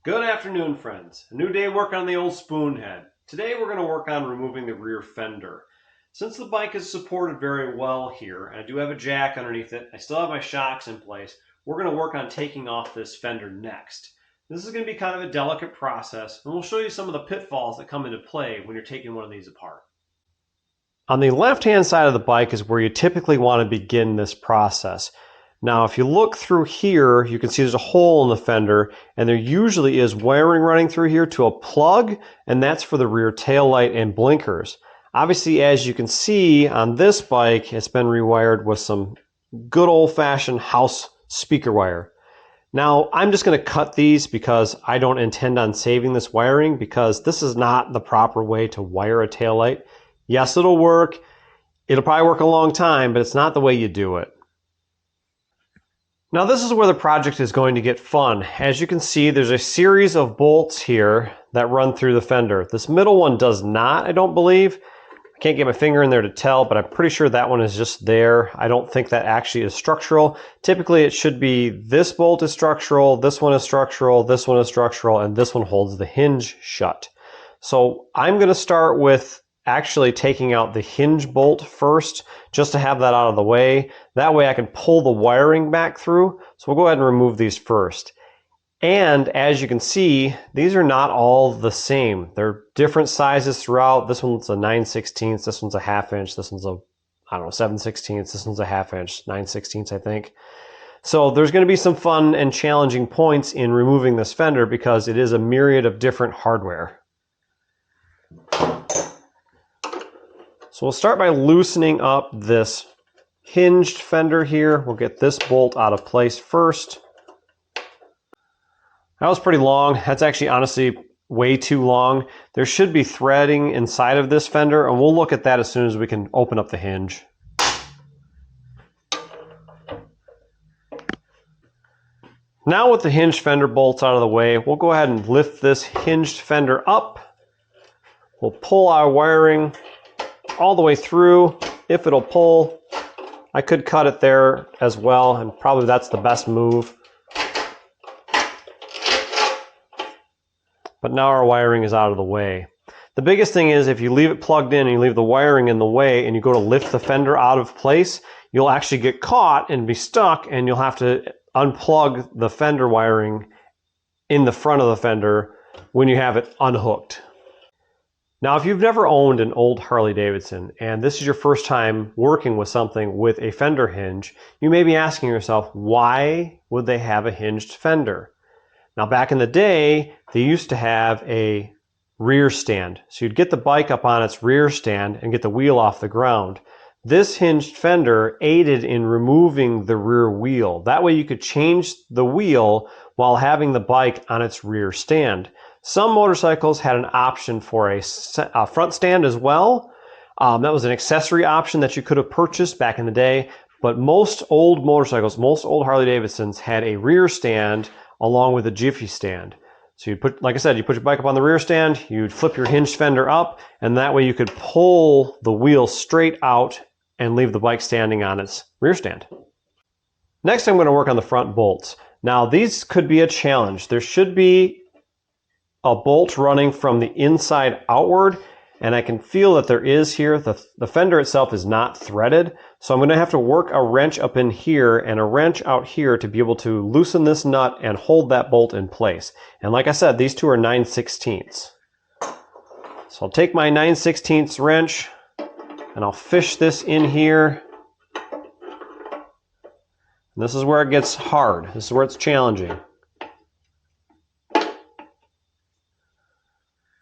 Good afternoon, friends. A new day working on the old spoon head. Today we're going to work on removing the rear fender. Since the bike is supported very well here, and I do have a jack underneath it, I still have my shocks in place, we're going to work on taking off this fender next. This is going to be kind of a delicate process, and we'll show you some of the pitfalls that come into play when you're taking one of these apart. On the left-hand side of the bike is where you typically want to begin this process. Now, if you look through here, you can see there's a hole in the fender, and there usually is wiring running through here to a plug, and that's for the rear tail light and blinkers. Obviously, as you can see on this bike, it's been rewired with some good old-fashioned house speaker wire. Now, I'm just going to cut these because I don't intend on saving this wiring, because this is not the proper way to wire a tail light. Yes, it'll work. It'll probably work a long time, but it's not the way you do it. Now this is where the project is going to get fun. As you can see, there's a series of bolts here that run through the fender. This middle one does not, I don't believe. I can't get my finger in there to tell, but I'm pretty sure that one is just there. I don't think that actually is structural. Typically it should be this bolt is structural, this one is structural, this one is structural, and this one holds the hinge shut. So I'm going to start with actually taking out the hinge bolt first, just to have that out of the way. That way I can pull the wiring back through. So we'll go ahead and remove these first. And as you can see, these are not all the same. They're different sizes throughout. This one's a 9/16, this one's a 1/2 inch, this one's a, 7/16, this one's a 1/2 inch, 9/16 I think. So there's going to be some fun and challenging points in removing this fender because it is a myriad of different hardware. So we'll start by loosening up this hinged fender here. We'll get this bolt out of place first. That was pretty long. That's actually honestly way too long. There should be threading inside of this fender, and we'll look at that as soon as we can open up the hinge. Now with the hinged fender bolts out of the way, we'll go ahead and lift this hinged fender up. We'll pull our wiring all the way through, if it'll pull. I could cut it there as well, and probably that's the best move. But now our wiring is out of the way. The biggest thing is if you leave it plugged in and you leave the wiring in the way and you go to lift the fender out of place, you'll actually get caught and be stuck, and you'll have to unplug the fender wiring in the front of the fender when you have it unhooked. Now, if you've never owned an old Harley Davidson and this is your first time working with something with a fender hinge, you may be asking yourself, why would they have a hinged fender? Now, back in the day, they used to have a rear stand. So you'd get the bike up on its rear stand and get the wheel off the ground. This hinged fender aided in removing the rear wheel. That way you could change the wheel while having the bike on its rear stand. Some motorcycles had an option for a front stand as well. That was an accessory option that you could have purchased back in the day, but most old motorcycles, most old Harley Davidsons had a rear stand along with a jiffy stand. So you put, like I said, you put your bike up on the rear stand, you'd flip your hinged fender up, and that way you could pull the wheel straight out and leave the bike standing on its rear stand. Next, I'm going to work on the front bolts. Now, these could be a challenge. There should be a bolt running from the inside outward, and I can feel that there is here. The fender itself is not threaded, so I'm going to have to work a wrench up in here and a wrench out here to be able to loosen this nut and hold that bolt in place. And like I said, these two are 9/16. So I'll take my 9/16 wrench and I'll fish this in here. And this is where it gets hard. This is where it's challenging.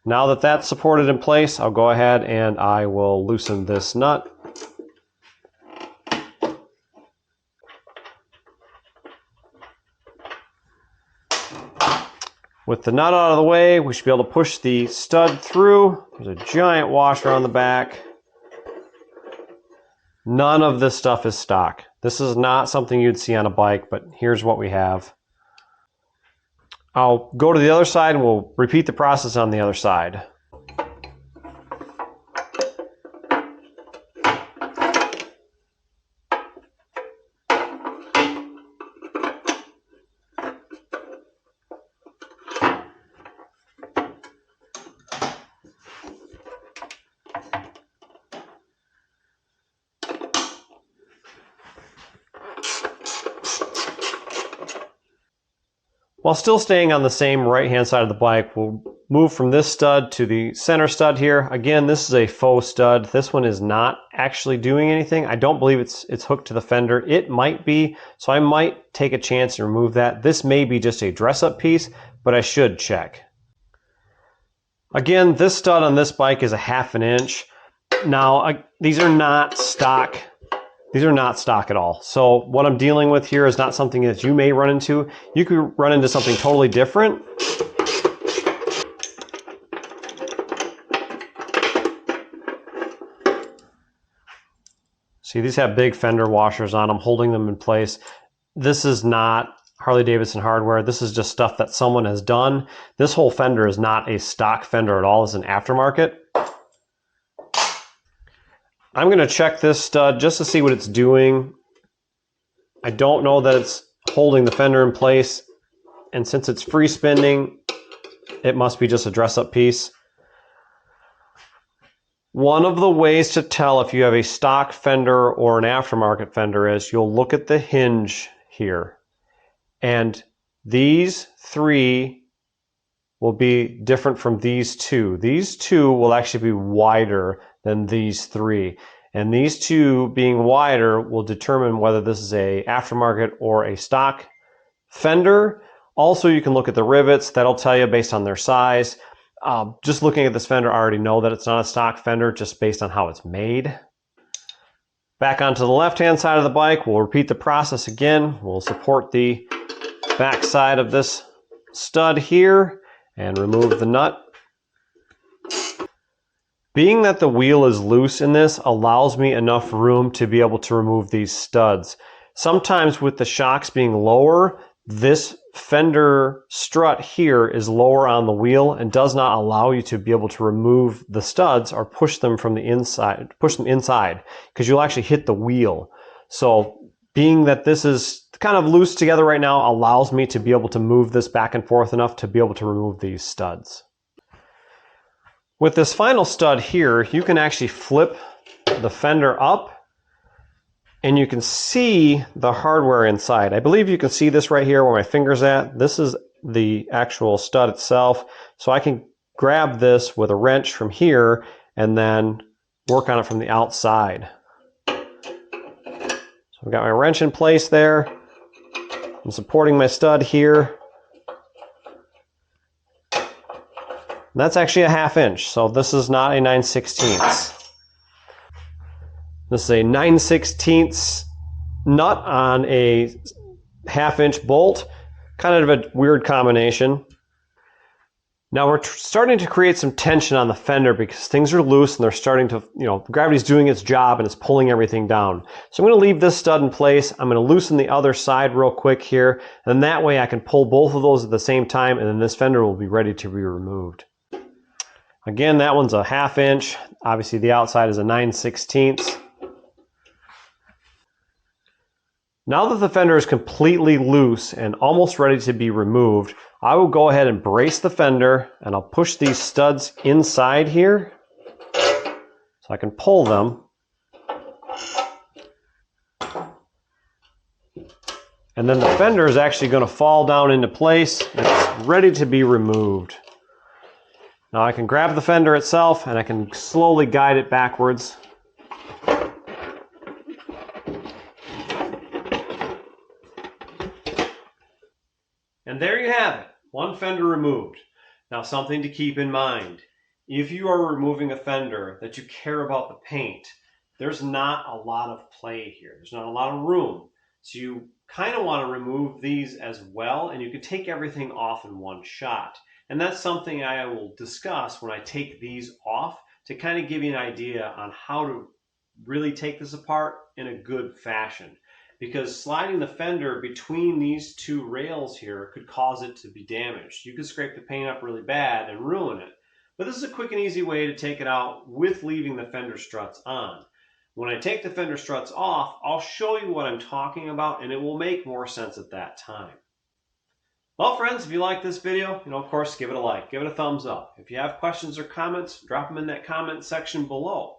Now that that's supported in place, I'll go ahead and I will loosen this nut. With the nut out of the way, we should be able to push the stud through. There's a giant washer on the back. None of this stuff is stock. This is not something you'd see on a bike, but here's what we have. I'll go to the other side and we'll repeat the process on the other side. While still staying on the same right-hand side of the bike, we'll move from this stud to the center stud here. Again, this is a faux stud. This one is not actually doing anything. I don't believe it's hooked to the fender. It might be, so I might take a chance and remove that. This may be just a dress-up piece, but I should check. Again, this stud on this bike is a 1/2 inch. Now, these are not stock. These are not stock at all. So what I'm dealing with here is not something that you may run into. You could run into something totally different. See, these have big fender washers on them, holding them in place. This is not Harley Davidson hardware. This is just stuff that someone has done. This whole fender is not a stock fender at all. It's an aftermarket. I'm going to check this stud just to see what it's doing. I don't know that it's holding the fender in place, and since it's free spinning, it must be just a dress-up piece. One of the ways to tell if you have a stock fender or an aftermarket fender is you'll look at the hinge here, and these three will be different from these two. These two will actually be wider than these three. And these two being wider will determine whether this is a aftermarket or a stock fender. Also, you can look at the rivets. That'll tell you based on their size. Just looking at this fender, I already know that it's not a stock fender just based on how it's made. Back onto the left-hand side of the bike, we'll repeat the process again. We'll support the back side of this stud here and remove the nut. Being that the wheel is loose in this allows me enough room to be able to remove these studs. Sometimes with the shocks being lower, this fender strut here is lower on the wheel and does not allow you to be able to remove the studs or push them from the inside, because you'll actually hit the wheel. So being that this is kind of loose together right now allows me to be able to move this back and forth enough to be able to remove these studs. With this final stud here, you can actually flip the fender up and you can see the hardware inside. I believe you can see this right here where my finger's at. This is the actual stud itself. So I can grab this with a wrench from here and then work on it from the outside. So I've got my wrench in place there. I'm supporting my stud here. And that's actually a 1/2 inch, so this is not a 9/16. This is a 9/16 nut on a 1/2 inch bolt. Kind of a weird combination. Now we're starting to create some tension on the fender because things are loose and they're starting to, gravity's doing its job and it's pulling everything down. So I'm going to leave this stud in place. I'm going to loosen the other side real quick here, and that way I can pull both of those at the same time, and then this fender will be ready to be removed. Again, that one's a 1/2 inch. Obviously the outside is a 9/16. Now that the fender is completely loose and almost ready to be removed, I will go ahead and brace the fender, and I'll push these studs inside here so I can pull them. And then the fender is actually going to fall down into place and it's ready to be removed. Now I can grab the fender itself and I can slowly guide it backwards. And there you have it, one fender removed. Now something to keep in mind, if you are removing a fender that you care about the paint, there's not a lot of play here. There's not a lot of room. So you kind of want to remove these as well, and you can take everything off in one shot. And that's something I will discuss when I take these off to kind of give you an idea on how to really take this apart in a good fashion. Because sliding the fender between these two rails here could cause it to be damaged. You could scrape the paint up really bad and ruin it. But this is a quick and easy way to take it out with leaving the fender struts on. When I take the fender struts off, I'll show you what I'm talking about, and it will make more sense at that time. Well, friends, if you like this video, of course, give it a like, give it a thumbs up. If you have questions or comments, drop them in that comment section below.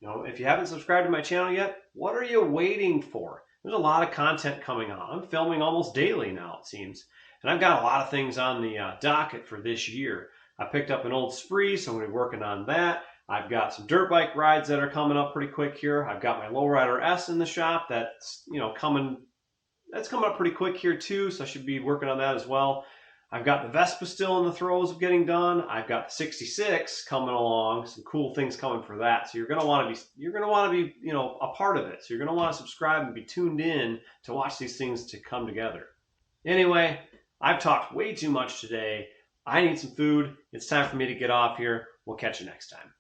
If you haven't subscribed to my channel yet, what are you waiting for? There's a lot of content coming on. I'm filming almost daily now, it seems. And I've got a lot of things on the docket for this year. I picked up an old Spree, so I'm going to be working on that. I've got some dirt bike rides that are coming up pretty quick here. I've got my Lowrider S in the shop that's coming up pretty quick here too, so I should be working on that as well. I've got the Vespa still in the throes of getting done. I've got the 66 coming along. Some cool things coming for that. So you're gonna want to be a part of it. So you're gonna want to subscribe and be tuned in to watch these things to come together. Anyway, I've talked way too much today. I need some food. It's time for me to get off here. We'll catch you next time.